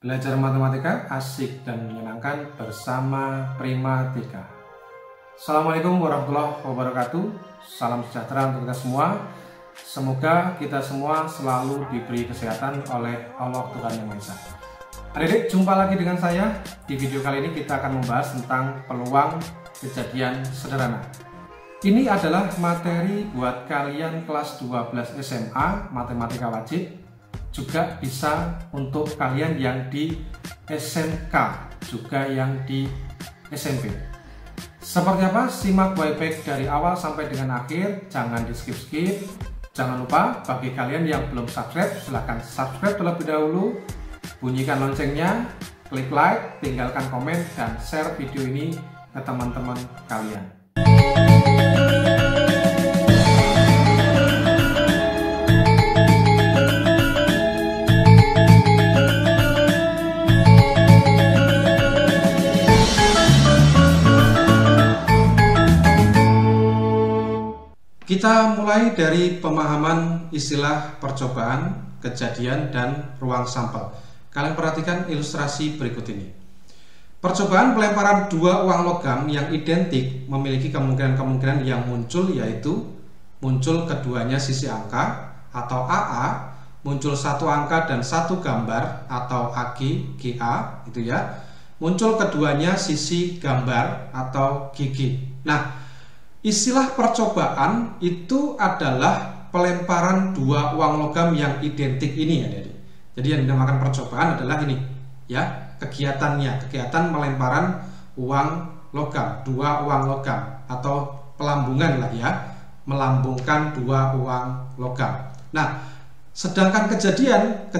Belajar matematika asik dan menyenangkan bersama Primatika. Assalamualaikum warahmatullahi wabarakatuh. Salam sejahtera untuk kita semua. Semoga kita semua selalu diberi kesehatan oleh Allah Tuhan Yang Maha Esa. Adik-adik, jumpa lagi dengan saya. Di video kali ini kita akan membahas tentang peluang kejadian sederhana. Ini adalah materi buat kalian kelas 12 SMA Matematika Wajib. Juga bisa untuk kalian yang di SMK, juga yang di SMP. Seperti apa? Simak baik-baik dari awal sampai dengan akhir, jangan di skip-skip. Jangan lupa bagi kalian yang belum subscribe, silahkan subscribe terlebih dahulu, bunyikan loncengnya, klik like, tinggalkan komen, dan share video ini ke teman-teman kalian. Kita mulai dari pemahaman istilah percobaan, kejadian, dan ruang sampel. Kalian perhatikan ilustrasi berikut ini. Percobaan pelemparan dua uang logam yang identik memiliki kemungkinan-kemungkinan yang muncul, yaitu muncul keduanya sisi angka atau AA, muncul satu angka dan satu gambar atau AG, GA, gitu ya. Muncul keduanya sisi gambar atau GG. Nah, istilah percobaan itu adalah pelemparan dua uang logam yang identik ini, ya. Jadi yang dinamakan percobaan adalah ini, ya, kegiatannya, kegiatan melemparan uang logam, dua uang logam atau pelambungan lah, ya, melambungkan dua uang logam. Nah, sedangkan kejadian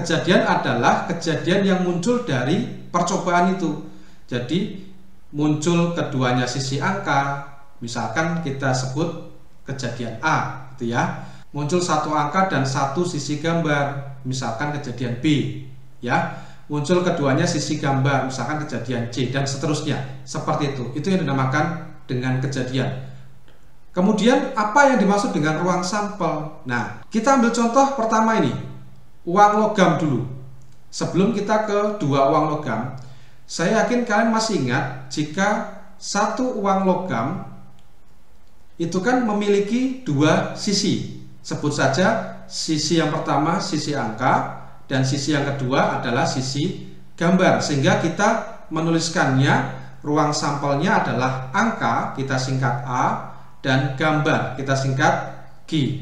adalah kejadian yang muncul dari percobaan itu. Jadi muncul keduanya sisi angka. Misalkan kita sebut kejadian A, gitu ya. Muncul satu angka dan satu sisi gambar, misalkan kejadian B, ya. Muncul keduanya sisi gambar, misalkan kejadian C, dan seterusnya. Seperti itu. Itu yang dinamakan dengan kejadian. Kemudian apa yang dimaksud dengan ruang sampel? Nah, kita ambil contoh pertama ini, uang logam dulu. Sebelum kita ke dua uang logam, saya yakin kalian masih ingat jika satu uang logam itu kan memiliki dua sisi. Sebut saja sisi yang pertama sisi angka dan sisi yang kedua adalah sisi gambar. Sehingga kita menuliskannya, ruang sampelnya adalah angka, kita singkat A, dan gambar, kita singkat G.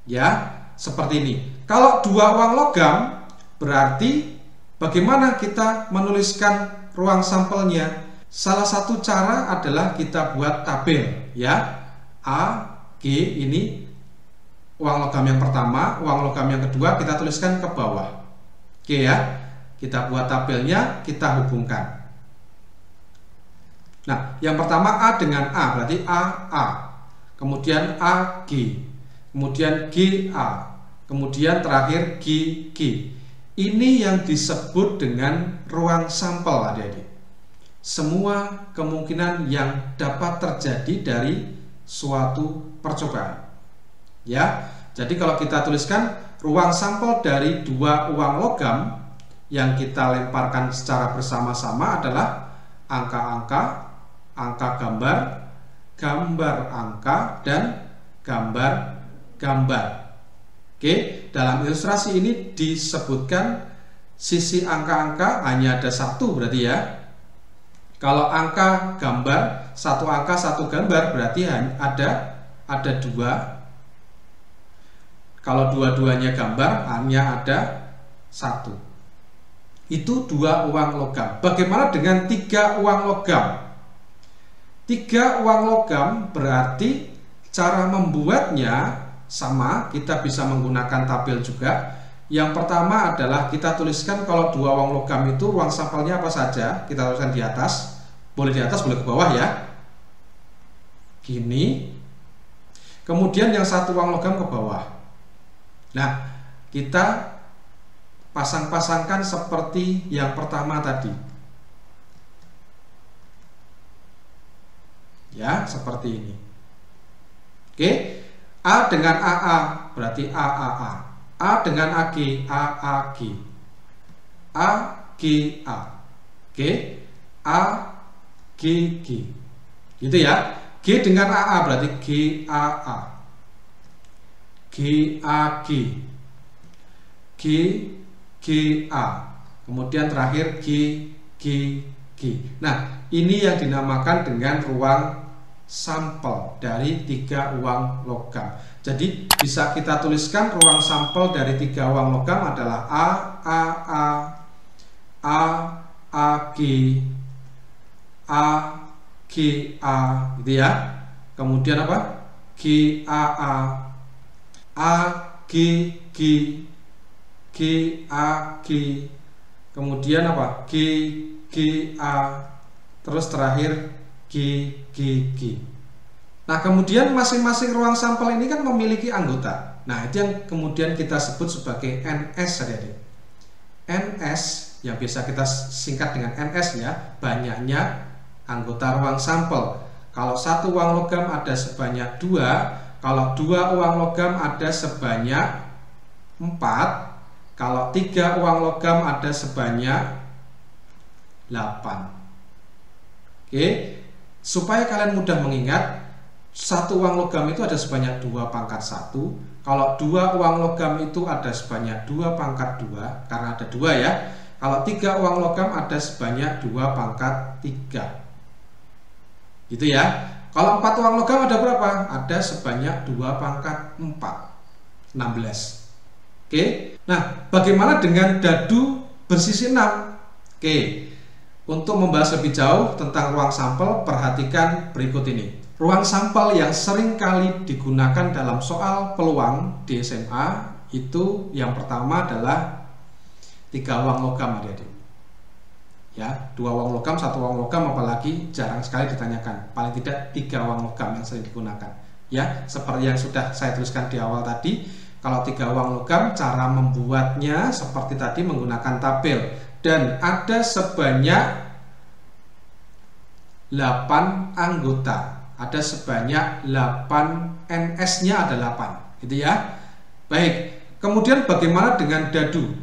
Ya, seperti ini. Kalau dua uang logam, berarti bagaimana kita menuliskan ruang sampelnya? Salah satu cara adalah kita buat tabel, ya. A, G ini uang logam yang pertama, uang logam yang kedua kita tuliskan ke bawah. Oke, ya. Kita buat tabelnya, kita hubungkan. Nah, yang pertama A dengan A berarti AA. Kemudian AG. Kemudian GA. Kemudian terakhir GG. Ini yang disebut dengan ruang sampel, adik-adik. Semua kemungkinan yang dapat terjadi dari suatu percobaan, ya. Jadi kalau kita tuliskan ruang sampel dari dua uang logam yang kita lemparkan secara bersama-sama adalah angka-angka, angka gambar, gambar angka, dan gambar-gambar. Oke, dalam ilustrasi ini disebutkan sisi angka-angka hanya ada satu, berarti, ya. Kalau angka gambar, satu angka satu gambar, berarti ada dua. Kalau dua-duanya gambar, hanya ada satu. Itu dua uang logam. Bagaimana dengan tiga uang logam? Tiga uang logam berarti cara membuatnya sama, kita bisa menggunakan tabel juga. Yang pertama adalah kita tuliskan kalau dua uang logam itu ruang sampelnya apa saja. Kita tuliskan di atas, boleh di atas, boleh ke bawah, ya. Gini. Kemudian yang satu uang logam ke bawah. Nah, kita pasang-pasangkan seperti yang pertama tadi. Ya, seperti ini. Oke. A dengan AA berarti AAA. A dengan AG, AAG. A, GA. G A G G. Gitu ya. G dengan AA berarti GAA. GAG. G GA. Kemudian terakhir G G G. Nah, ini yang dinamakan dengan ruang sampel dari 3 uang logam. Jadi bisa kita tuliskan ruang sampel dari 3 uang logam adalah AG, AGA, gitu ya. Kemudian apa? GAA, AGG, GAG, kemudian apa? GGA, terus terakhir GGG. Nah, kemudian masing-masing ruang sampel ini kan memiliki anggota. Nah, itu yang kemudian kita sebut sebagai NS, adik-adik. NS yang biasa kita singkat dengan NS ya, banyaknya anggota ruang sampel. Kalau satu uang logam ada sebanyak 2, kalau 2 uang logam ada sebanyak 4, kalau 3 uang logam ada sebanyak 8. Oke, supaya kalian mudah mengingat, satu uang logam itu ada sebanyak 2 pangkat 1. Kalau 2 uang logam itu ada sebanyak 2 pangkat 2, karena ada 2 ya. Kalau 3 uang logam ada sebanyak 2 pangkat 3. Gitu ya. Kalau 4 uang logam ada berapa? Ada sebanyak 2 pangkat 4. 16. Oke. Nah, bagaimana dengan dadu bersisi 6? Oke. Untuk membahas lebih jauh tentang ruang sampel, perhatikan berikut ini. Ruang sampel yang sering kali digunakan dalam soal peluang di SMA itu yang pertama adalah 3 uang logam, adik-adik. Ya, 2 uang logam, 1 uang logam apalagi jarang sekali ditanyakan. Paling tidak 3 uang logam yang sering digunakan. Ya, seperti yang sudah saya tuliskan di awal tadi, kalau 3 uang logam cara membuatnya seperti tadi menggunakan tabel dan ada sebanyak 8 anggota. Ada sebanyak 8, NS-nya ada 8, gitu ya. Baik, kemudian bagaimana dengan dadu?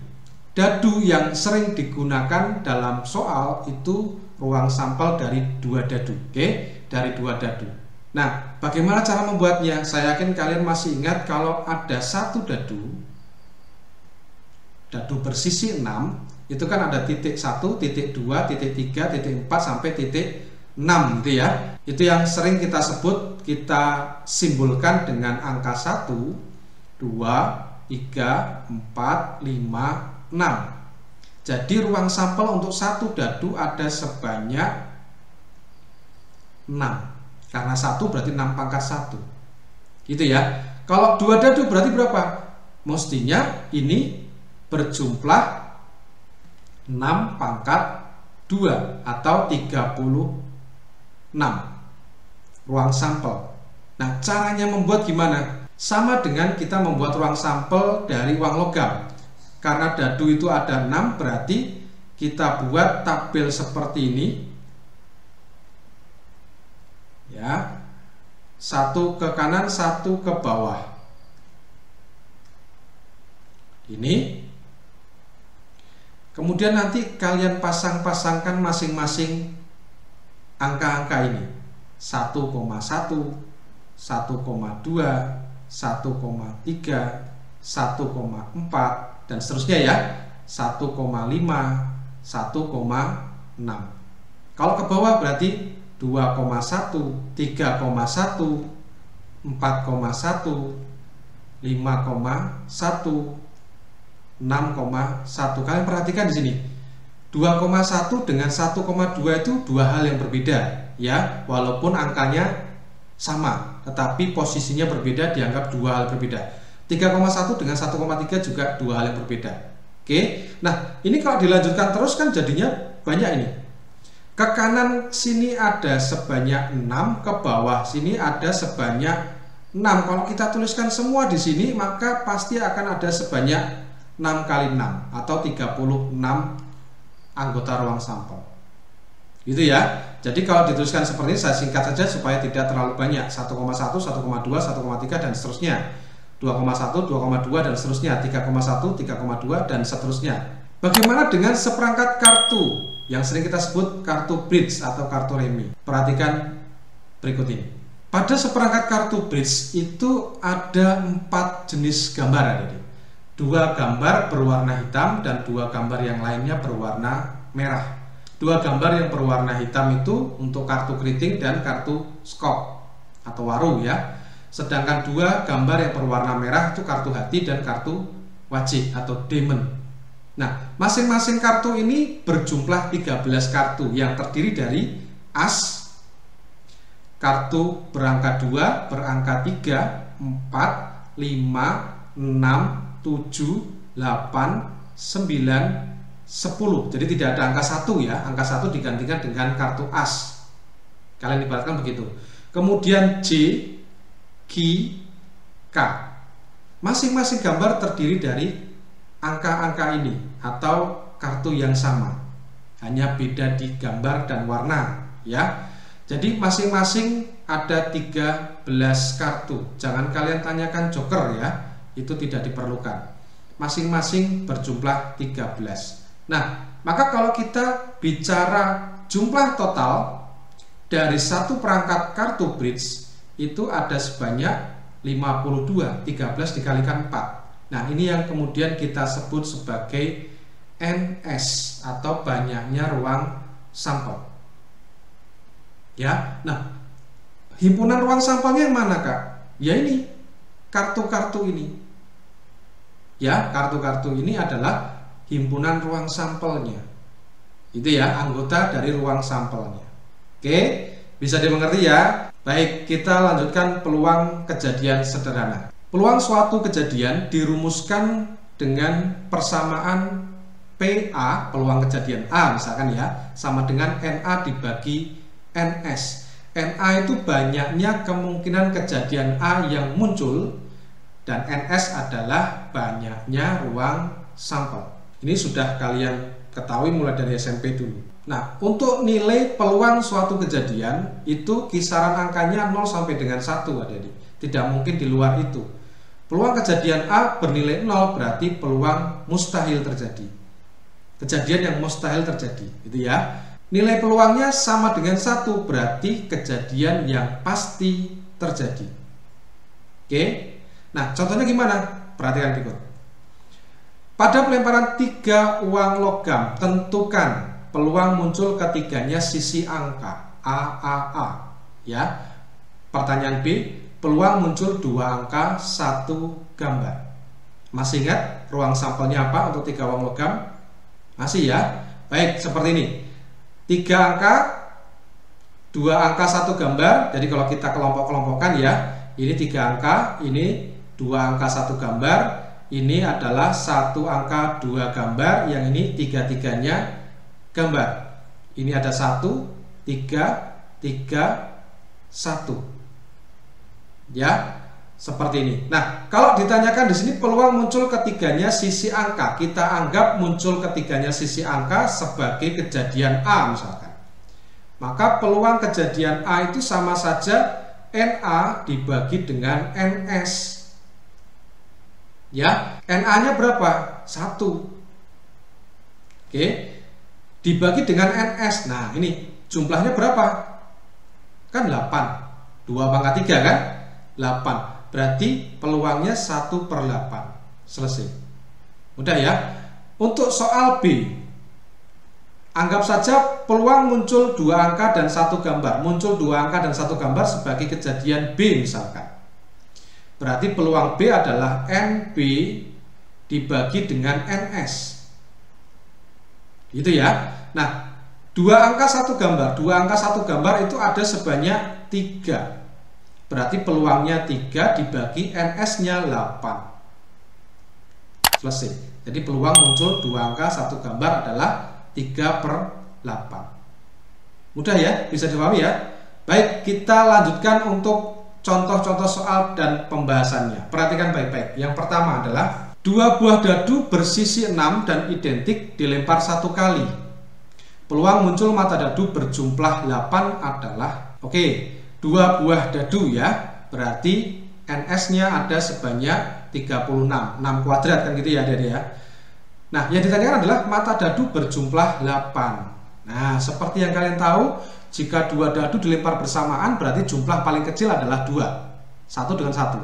Dadu yang sering digunakan dalam soal itu ruang sampel dari 2 dadu, oke? Dari 2 dadu. Nah, bagaimana cara membuatnya? Saya yakin kalian masih ingat kalau ada 1 dadu bersisi 6, itu kan ada titik 1, titik 2, titik 3, titik 4 sampai titik 6, gitu ya. Itu yang sering kita sebut, kita simbolkan dengan angka 1, 2, 3, 4, 5, 6. Jadi ruang sampel untuk 1 dadu ada sebanyak 6. Karena 1 berarti 6 pangkat 1. Gitu ya. Kalau 2 dadu berarti berapa? Mestinya ini berjumlah 6 pangkat 2 atau 36 ruang sampel. Nah, caranya membuat gimana? Sama dengan kita membuat ruang sampel dari uang logam. Karena dadu itu ada 6, berarti kita buat tabel seperti ini. Ya. 1 ke kanan, 1 ke bawah. Ini. Kemudian nanti kalian pasang-pasangkan masing-masing angka-angka ini. 1,1, 1,2, 1,3, 1,4 dan seterusnya ya. 1,5, 1,6. Kalau ke bawah berarti 2,1, 3,1, 4,1, 5,1, 6,1. Kalian perhatikan di sini. 2,1 dengan 1,2 itu 2 hal yang berbeda ya, walaupun angkanya sama, tetapi posisinya berbeda, dianggap 2 hal berbeda. 3,1 dengan 1,3 juga 2 hal yang berbeda. Oke. Nah, ini kalau dilanjutkan terus kan jadinya banyak ini. Ke kanan sini ada sebanyak 6, ke bawah sini ada sebanyak 6. Kalau kita tuliskan semua di sini, maka pasti akan ada sebanyak 6 kali 6 atau 36 anggota ruang sampel. Gitu ya. Jadi kalau dituliskan seperti ini, saya singkat saja supaya tidak terlalu banyak. 1,1, 1,2, 1,3 dan seterusnya. 2,1, 2,2 dan seterusnya. 3,1, 3,2 dan seterusnya. Bagaimana dengan seperangkat kartu yang sering kita sebut kartu bridge atau kartu remi? Perhatikan berikut ini. Pada seperangkat kartu bridge itu ada 4 jenis gambar, adik-adik. 2 gambar berwarna hitam dan 2 gambar yang lainnya berwarna merah. 2 gambar yang berwarna hitam itu untuk kartu keriting dan kartu skop atau waru ya. Sedangkan 2 gambar yang berwarna merah itu kartu hati dan kartu wajib atau demon. Nah, masing-masing kartu ini berjumlah 13 kartu yang terdiri dari as, kartu berangka 2, berangka 3, 4, 5, 6, 7, 8, 9, 10. Jadi tidak ada angka 1 ya. Angka 1 digantikan dengan kartu as. Kalian ibaratkan begitu. Kemudian J, Q, K. Masing-masing gambar terdiri dari angka-angka ini atau kartu yang sama, hanya beda di gambar dan warna ya. Jadi masing-masing ada 13 kartu. Jangan kalian tanyakan joker ya, itu tidak diperlukan. Masing-masing berjumlah 13. Nah, maka kalau kita bicara jumlah total dari satu perangkat kartu bridge itu ada sebanyak 52. 13 dikalikan 4. Nah, ini yang kemudian kita sebut sebagai NS atau banyaknya ruang sampel. Ya, nah, himpunan ruang sampelnya yang mana, Kak? Ya ini, kartu-kartu ini. Ya, kartu-kartu ini adalah himpunan ruang sampelnya. Itu ya, anggota dari ruang sampelnya. Oke, bisa dimengerti ya? Baik, kita lanjutkan peluang kejadian sederhana. Peluang suatu kejadian dirumuskan dengan persamaan PA, peluang kejadian A misalkan ya, sama dengan NA dibagi NS. NA itu banyaknya kemungkinan kejadian A yang muncul, dan NS adalah banyaknya ruang sampel. Ini sudah kalian ketahui mulai dari SMP dulu. Nah, untuk nilai peluang suatu kejadian itu kisaran angkanya 0 sampai dengan 1, adik-adik. Tidak mungkin di luar itu. Peluang kejadian A bernilai 0 berarti peluang mustahil terjadi. Kejadian yang mustahil terjadi, gitu ya. Nilai peluangnya sama dengan 1 berarti kejadian yang pasti terjadi. Oke. Nah, contohnya gimana? Perhatikan berikut. Pada pelemparan 3 uang logam, tentukan peluang muncul ketiganya sisi angka AAA. Ya. Pertanyaan B, peluang muncul 2 angka 1 gambar. Masih ingat ruang sampelnya apa untuk 3 uang logam? Masih ya? Baik, seperti ini. 3 angka, 2 angka 1 gambar. Jadi kalau kita kelompok-kelompokkan ya, ini 3 angka, ini 2 angka 1 gambar, ini adalah 1 angka 2 gambar, yang ini 3-3-nya gambar. Ini ada 1, 3, 3, 1. Ya, seperti ini. Nah, kalau ditanyakan di sini peluang muncul ketiganya sisi angka, kita anggap muncul ketiganya sisi angka sebagai kejadian A misalkan. Maka peluang kejadian A itu sama saja NA dibagi dengan NS. Ya, NA-nya berapa? 1. Oke. Dibagi dengan NS. Nah, ini jumlahnya berapa? Kan 8. 2 pangkat 3 kan? 8. Berarti peluangnya 1/8. Selesai. Mudah ya. Untuk soal B, anggap saja peluang muncul 2 angka dan 1 gambar. Muncul 2 angka dan 1 gambar sebagai kejadian B misalkan. Berarti peluang B adalah NB dibagi dengan NS. Gitu ya. Nah, 2 angka 1 gambar. 2 angka 1 gambar itu ada sebanyak 3. Berarti peluangnya 3 dibagi NS-nya 8. Selesai. Jadi peluang muncul 2 angka 1 gambar adalah 3/8. Mudah ya, bisa dipahami ya. Baik, kita lanjutkan untuk contoh-contoh soal dan pembahasannya. Perhatikan baik-baik. Yang pertama adalah 2 buah dadu bersisi 6 dan identik dilempar 1 kali. Peluang muncul mata dadu berjumlah 8 adalah, oke, 2 buah dadu ya, berarti NS-nya ada sebanyak 36, 6 kuadrat kan gitu ya, adik-adik ya. Nah, yang ditanyakan adalah mata dadu berjumlah 8. Nah, seperti yang kalian tahu, jika dua dadu dilempar bersamaan berarti jumlah paling kecil adalah 2. Satu dengan satu.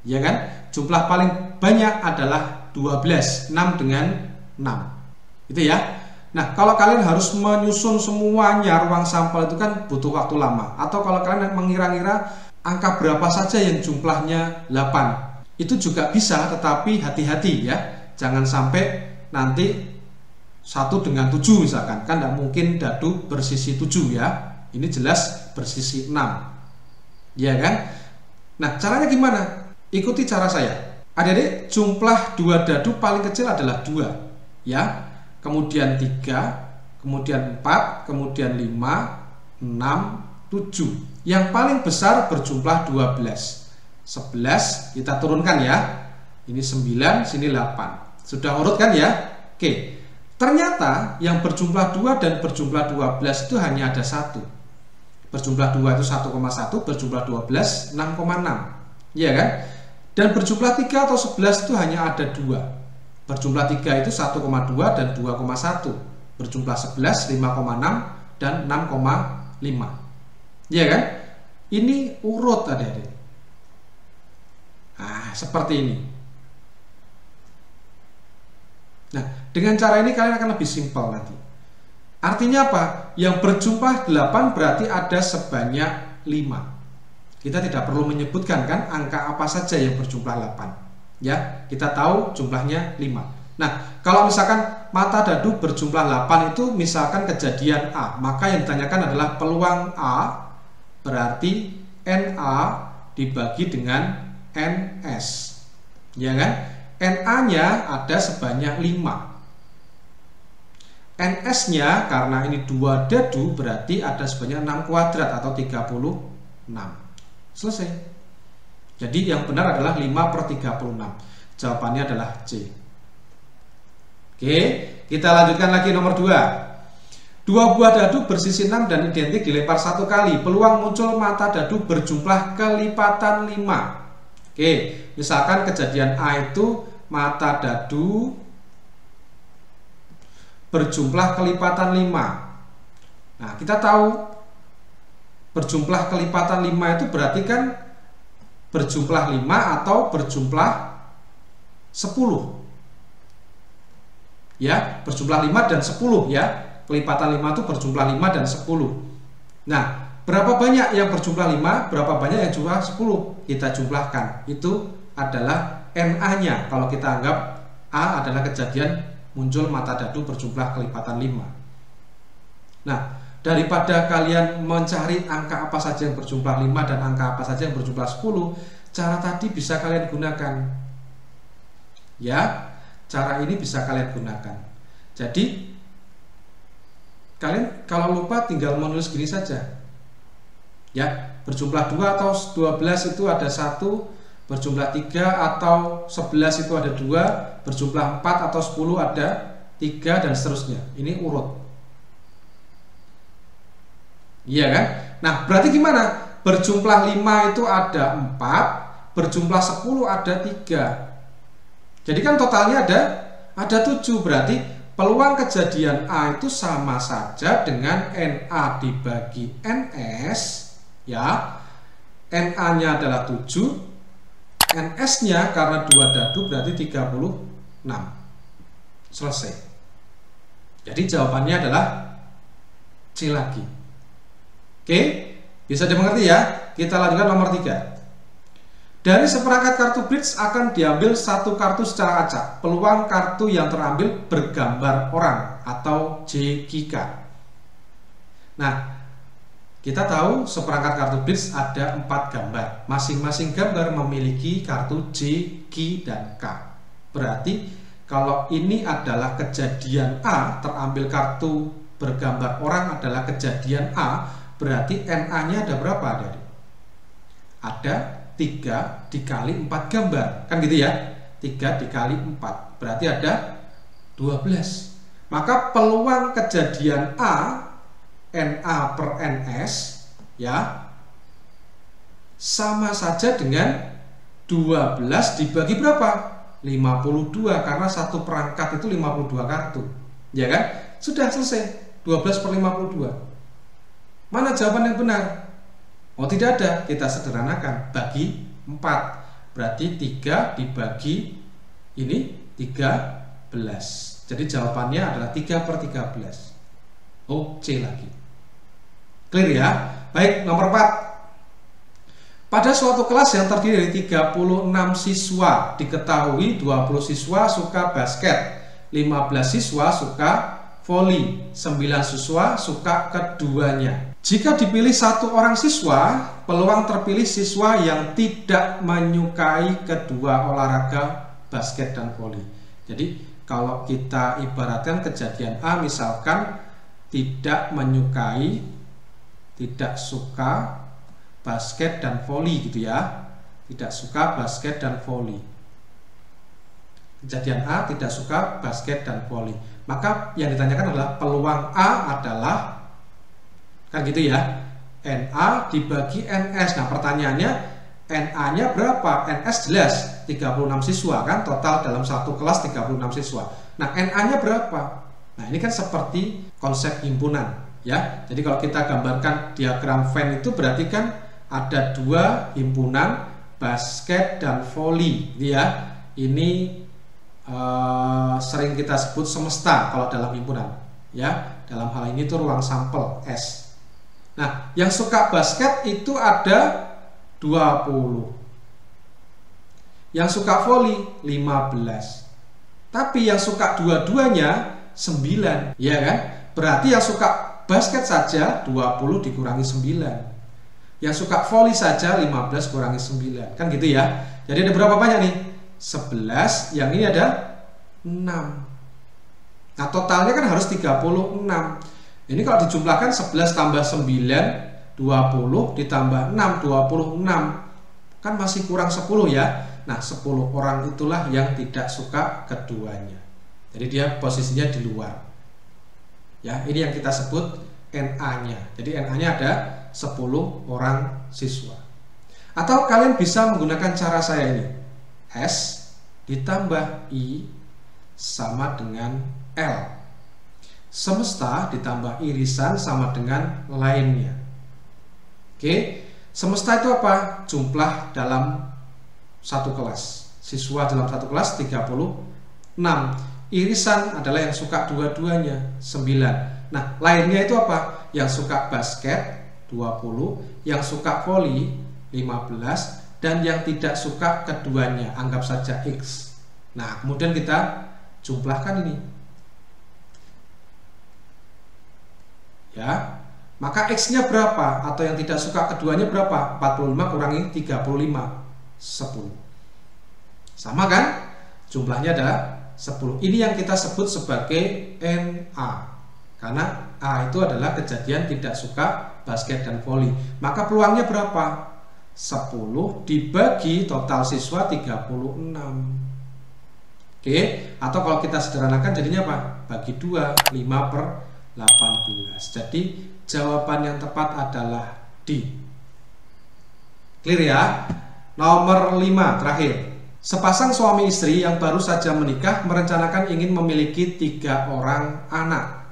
Ya kan? Jumlah paling banyak adalah 12. 6 dengan 6. Itu ya. Nah, kalau kalian harus menyusun semuanya ruang sampel itu kan butuh waktu lama. Atau kalau kalian mengira-ngira angka berapa saja yang jumlahnya 8, itu juga bisa, tetapi hati-hati ya. Jangan sampai nanti 1 dengan 7 misalkan. Kan tidak mungkin dadu bersisi 7 ya. Ini jelas bersisi 6. Ya kan? Nah, caranya gimana? Ikuti cara saya. Adik-adik, jumlah dua dadu paling kecil adalah 2 ya. Kemudian 3, kemudian 4, kemudian 5, 6, 7. Yang paling besar berjumlah 12. 11 kita turunkan ya. Ini 9, sini 8. Sudah urut kan ya? Oke. Ternyata yang berjumlah 2 dan berjumlah 12 itu hanya ada 1. Berjumlah 2 itu 1,1, berjumlah 12 6,6. Iya kan? Dan berjumlah 3 atau 11 itu hanya ada 2. Berjumlah 3 itu 1,2 dan 2,1. Berjumlah 11 5,6 dan 6,5. Iya kan? Ini urut adik-adik. Nah, seperti ini. Nah, dengan cara ini kalian akan lebih simpel nanti. Artinya apa? Yang berjumlah 8 berarti ada sebanyak 5. Kita tidak perlu menyebutkan kan angka apa saja yang berjumlah 8. Ya, kita tahu jumlahnya 5. Nah, kalau misalkan mata dadu berjumlah 8 itu misalkan kejadian A, maka yang ditanyakan adalah peluang A berarti NA dibagi dengan NS. Ya kan? NA-nya ada sebanyak 5. NS-nya karena ini 2 dadu berarti ada sebanyak 6 kuadrat atau 36. Selesai. Jadi yang benar adalah 5/36. Jawabannya adalah C. Oke, kita lanjutkan lagi nomor 2. 2 buah dadu bersisi 6 dan identik dilempar 1 kali. Peluang muncul mata dadu berjumlah kelipatan 5. Oke, misalkan kejadian A itu mata dadu berjumlah kelipatan 5. Nah, kita tahu berjumlah kelipatan 5 itu berarti kan berjumlah 5 atau berjumlah 10. Ya, berjumlah 5 dan 10 ya. Kelipatan 5 itu berjumlah 5 dan 10. Nah, berapa banyak yang berjumlah 5, berapa banyak yang jumlah 10? Kita jumlahkan. Itu adalah NA-nya. Kalau kita anggap A adalah kejadian muncul mata dadu berjumlah kelipatan 5. Nah, daripada kalian mencari angka apa saja yang berjumlah 5 dan angka apa saja yang berjumlah 10, cara tadi bisa kalian gunakan. Ya, cara ini bisa kalian gunakan. Jadi, kalian kalau lupa tinggal menulis gini saja. Ya, berjumlah 2 atau 12 itu ada 1, berjumlah 3 atau 11 itu ada 2, berjumlah 4 atau 10 ada 3 dan seterusnya. Ini urut. Iya kan? Nah, berarti gimana? Berjumlah 5 itu ada 4, berjumlah 10 ada 3. Jadi kan totalnya ada 7. Berarti peluang kejadian A itu sama saja dengan NA dibagi NS. Ya, NA-nya adalah 7, NS-nya karena 2 dadu berarti 36. Selesai. Jadi jawabannya adalah C lagi. Oke, bisa dimengerti ya? Kita lanjutkan nomor 3. Dari seperangkat kartu bridge akan diambil 1 kartu secara acak. Peluang kartu yang terambil bergambar orang atau JQK. Nah, kita tahu seperangkat kartu bridge ada 4 gambar. Masing-masing gambar memiliki kartu J, Q, dan K. Berarti kalau ini adalah kejadian A, terambil kartu bergambar orang adalah kejadian A, berarti NA-nya ada berapa, adik-adik? Ada 3 dikali 4 gambar, kan gitu ya? 3 dikali 4 berarti ada 12. Maka peluang kejadian A, NA per NS, ya, sama saja dengan 12 dibagi berapa? 52 karena satu perangkat itu 52 kartu. Ya kan? Sudah selesai. 12 per 52. Mana jawaban yang benar? Oh, tidak ada. Kita sederhanakan. Bagi 4. Berarti 3 dibagi ini 13. Jadi jawabannya adalah 3 per 13. Oh, C lagi. Clear ya? Baik, nomor 4. Pada suatu kelas yang terdiri dari 36 siswa, diketahui 20 siswa suka basket, 15 siswa suka voli, 9 siswa suka keduanya. Jika dipilih satu orang siswa, peluang terpilih siswa yang tidak menyukai kedua olahraga basket dan voli. Jadi kalau kita ibaratkan kejadian A, misalkan tidak menyukai, tidak suka basket dan voli gitu ya. Tidak suka basket dan voli. Kejadian A tidak suka basket dan voli. Maka yang ditanyakan adalah peluang A adalah, kan gitu ya, NA dibagi NS. Nah pertanyaannya, NA-nya berapa? NS jelas 36 siswa kan, total dalam satu kelas 36 siswa. Nah NA-nya berapa? Nah ini kan seperti konsep himpunan ya. Jadi kalau kita gambarkan diagram Venn itu berarti kan ada dua himpunan, basket dan voli ya. Ini sering kita sebut semesta kalau dalam himpunan ya. Dalam hal ini tuh ruang sampel S. Nah yang suka basket itu ada 20, yang suka voli 15, tapi yang suka dua-duanya 9 ya kan. Berarti yang suka basket saja 20 dikurangi 9, yang suka voli saja 15 kurangi 9, kan gitu ya. Jadi ada berapa banyak nih? 11, yang ini ada 6. Nah totalnya kan harus 36. Ini kalau dijumlahkan 11 tambah 9 20 ditambah 6 26, kan masih kurang 10 ya. Nah 10 orang itulah yang tidak suka keduanya. Jadi dia posisinya di luar ya. Ini yang kita sebut NA-nya. Jadi NA-nya ada 10 orang siswa. Atau kalian bisa menggunakan cara saya ini. S ditambah I sama dengan L. Semesta ditambah irisan sama dengan lainnya. Oke, semesta itu apa? Jumlah dalam satu kelas. Siswa dalam satu kelas 36. Irisan adalah yang suka dua-duanya 9. Nah, lainnya itu apa? Yang suka basket 20, yang suka voli 15, dan yang tidak suka keduanya, anggap saja X. Nah, kemudian kita jumlahkan ini. Ya. Maka X-nya berapa? Atau yang tidak suka keduanya berapa? 45 kurangi 35, 10. Sama kan? Jumlahnya adalah 10. Ini yang kita sebut sebagai NA. Karena A itu adalah kejadian tidak suka basket dan voli. Maka peluangnya berapa? 10 dibagi total siswa 36. Oke, atau kalau kita sederhanakan jadinya apa? Bagi 2, 5 per 18. Jadi jawaban yang tepat adalah D. Clear ya? Nomor 5 terakhir. Sepasang suami istri yang baru saja menikah merencanakan ingin memiliki 3 orang anak.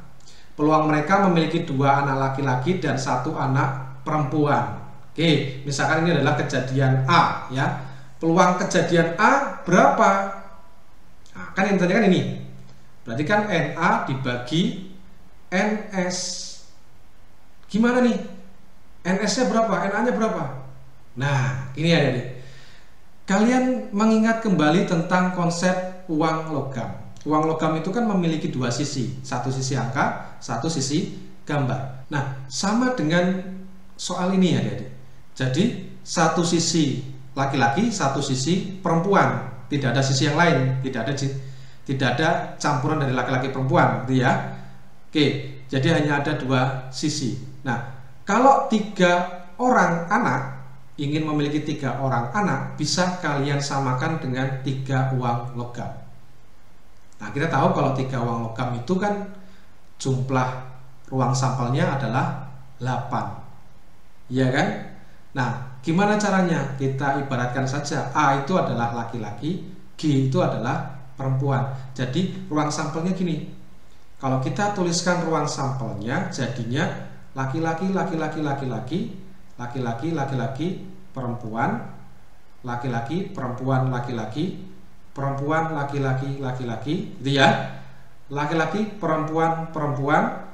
Peluang mereka memiliki 2 anak laki-laki dan 1 anak perempuan. Oke, misalkan ini adalah kejadian A ya. Peluang kejadian A berapa? Nah, kan yang ditanyakan ini. Berarti kan NA dibagi NS. Gimana nih? NS-nya berapa? NA-nya berapa? Nah, ini ada nih. Kalian mengingat kembali tentang konsep uang logam. Uang logam itu kan memiliki 2 sisi. Satu sisi angka, satu sisi gambar. Nah, sama dengan soal ini ya adik-adik. Jadi satu sisi laki-laki, satu sisi perempuan, tidak ada sisi yang lain, tidak ada campuran dari laki-laki perempuan, gitu ya. Oke, jadi hanya ada 2 sisi. Nah, kalau 3 orang anak ingin memiliki 3 orang anak, bisa kalian samakan dengan 3 uang logam. Nah, kita tahu kalau 3 uang logam itu kan jumlah ruang sampelnya adalah 8, iya kan? Nah, gimana caranya? Kita ibaratkan saja A itu adalah laki-laki, G itu adalah perempuan. Jadi ruang sampelnya gini. Kalau kita tuliskan ruang sampelnya jadinya laki-laki, laki-laki, laki-laki, laki-laki, laki-laki, perempuan, laki-laki, perempuan, laki-laki, perempuan, laki-laki, laki-laki, gitu ya. Laki-laki, perempuan, perempuan,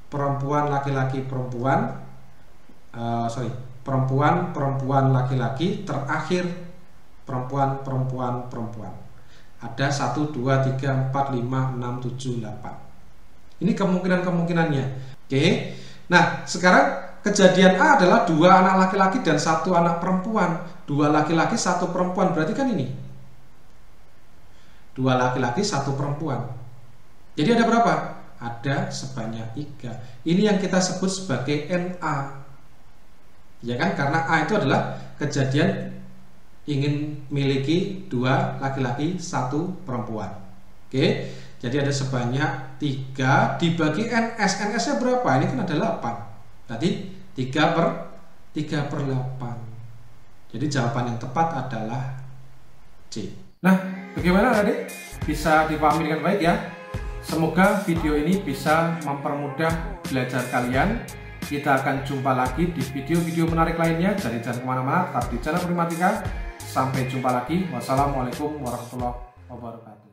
perempuan, laki-laki, perempuan, perempuan, perempuan, laki-laki, terakhir perempuan, perempuan, perempuan. Ada 1, 2, 3, 4, 5, 6, 7, 8. Ini kemungkinan-kemungkinannya. Oke. Nah, sekarang kejadian A adalah 2 anak laki-laki dan 1 anak perempuan. 2 laki-laki, 1 perempuan. Berarti kan ini 2 laki-laki, 1 perempuan. Jadi ada berapa? Ada sebanyak 3. Ini yang kita sebut sebagai NA. Ya kan? Karena A itu adalah kejadian ingin miliki 2 laki-laki, 1 perempuan. Oke. Jadi ada sebanyak 3 dibagi NS. NS-nya berapa? Ini kan ada 8. Berarti 3/8. Jadi jawaban yang tepat adalah C. Nah, bagaimana adik? Bisa dipahami dengan baik ya? Semoga video ini bisa mempermudah belajar kalian. Kita akan jumpa lagi di video-video menarik lainnya. Jadi jangan kemana-mana, tetap di channel Primatika. Sampai jumpa lagi. Wassalamualaikum warahmatullahi wabarakatuh.